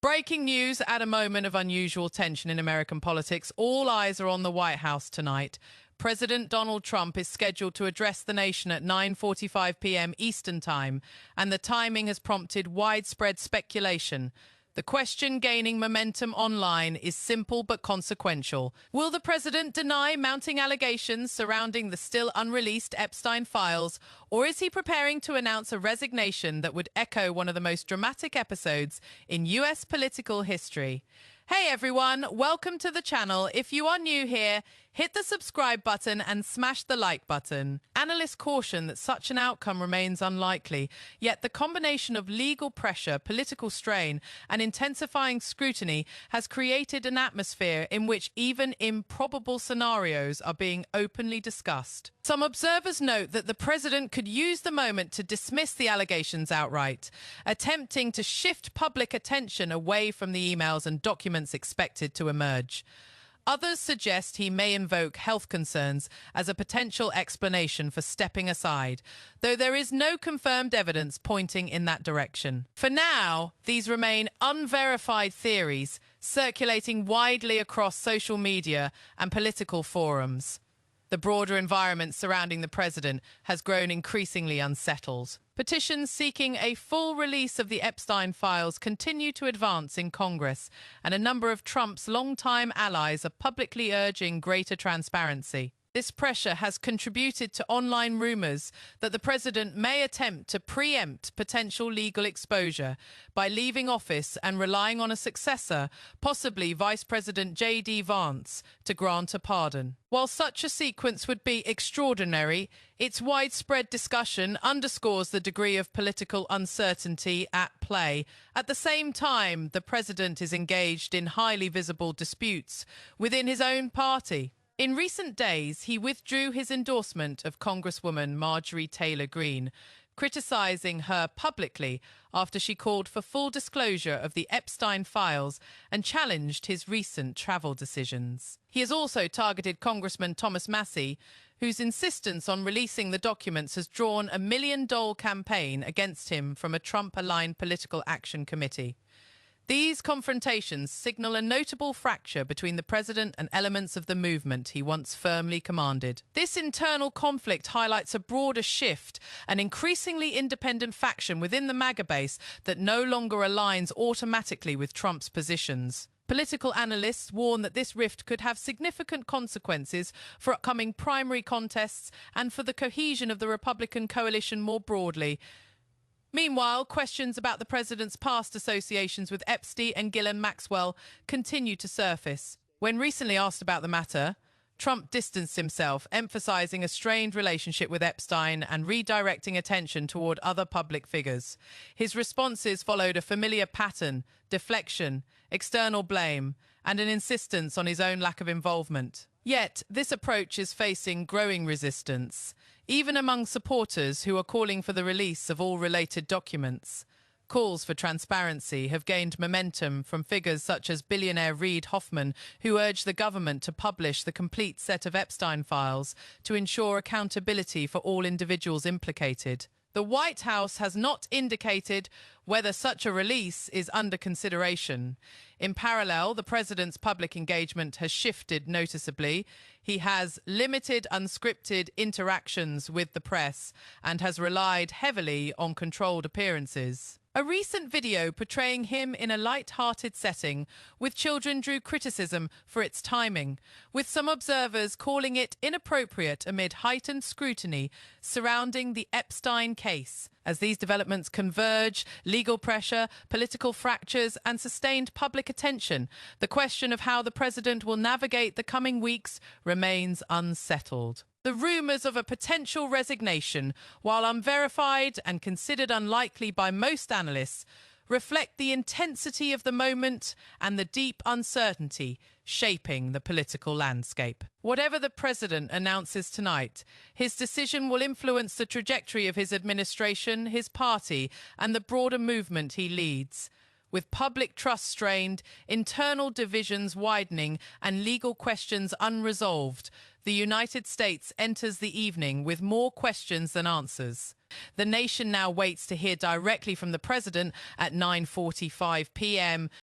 Breaking news at a moment of unusual tension in American politics. All eyes are on the White House tonight. President Donald Trump is scheduled to address the nation at 9:45 p.m. Eastern Time, and the timing has prompted widespread speculation. The question gaining momentum online is simple but consequential. Will the president deny mounting allegations surrounding the still unreleased Epstein files, or is he preparing to announce a resignation that would echo one of the most dramatic episodes in U.S. political history? Hey everyone, welcome to the channel. If you are new here, hit the subscribe button and smash the like button. Analysts caution that such an outcome remains unlikely, yet the combination of legal pressure, political strain, and intensifying scrutiny has created an atmosphere in which even improbable scenarios are being openly discussed. Some observers note that the president could use the moment to dismiss the allegations outright, attempting to shift public attention away from the emails and documents expected to emerge. Others suggest he may invoke health concerns as a potential explanation for stepping aside, though there is no confirmed evidence pointing in that direction. For now, these remain unverified theories circulating widely across social media and political forums. The broader environment surrounding the president has grown increasingly unsettled. Petitions seeking a full release of the Epstein files continue to advance in Congress, and a number of Trump's longtime allies are publicly urging greater transparency. This pressure has contributed to online rumors that the president may attempt to preempt potential legal exposure by leaving office and relying on a successor, possibly Vice President J.D. Vance, to grant a pardon. While such a sequence would be extraordinary, its widespread discussion underscores the degree of political uncertainty at play. At the same time, the president is engaged in highly visible disputes within his own party. In recent days, he withdrew his endorsement of Congresswoman Marjorie Taylor Greene, criticizing her publicly after she called for full disclosure of the Epstein files and challenged his recent travel decisions. He has also targeted Congressman Thomas Massie, whose insistence on releasing the documents has drawn a $1 million campaign against him from a Trump-aligned political action committee. These confrontations signal a notable fracture between the president and elements of the movement he once firmly commanded. This internal conflict highlights a broader shift, an increasingly independent faction within the MAGA base that no longer aligns automatically with Trump's positions. Political analysts warn that this rift could have significant consequences for upcoming primary contests and for the cohesion of the Republican coalition more broadly. Meanwhile, questions about the president's past associations with Epstein and Ghislaine Maxwell continue to surface. When recently asked about the matter, Trump distanced himself, emphasizing a strained relationship with Epstein and redirecting attention toward other public figures. His responses followed a familiar pattern: deflection, external blame, and an insistence on his own lack of involvement. Yet, this approach is facing growing resistance, even among supporters who are calling for the release of all related documents. Calls for transparency have gained momentum from figures such as billionaire Reid Hoffman, who urged the government to publish the complete set of Epstein files to ensure accountability for all individuals implicated. The White House has not indicated whether such a release is under consideration. In parallel, the president's public engagement has shifted noticeably. He has limited unscripted interactions with the press and has relied heavily on controlled appearances. A recent video portraying him in a light-hearted setting with children drew criticism for its timing, with some observers calling it inappropriate amid heightened scrutiny surrounding the Epstein case. As these developments converge, legal pressure, political fractures, and sustained public attention, the question of how the president will navigate the coming weeks remains unsettled. The rumors of a potential resignation, while unverified and considered unlikely by most analysts, reflect the intensity of the moment and the deep uncertainty shaping the political landscape. Whatever the president announces tonight, his decision will influence the trajectory of his administration, his party, and the broader movement he leads. With public trust strained, internal divisions widening, and legal questions unresolved, the United States enters the evening with more questions than answers. The nation now waits to hear directly from the president at 9:45 p.m.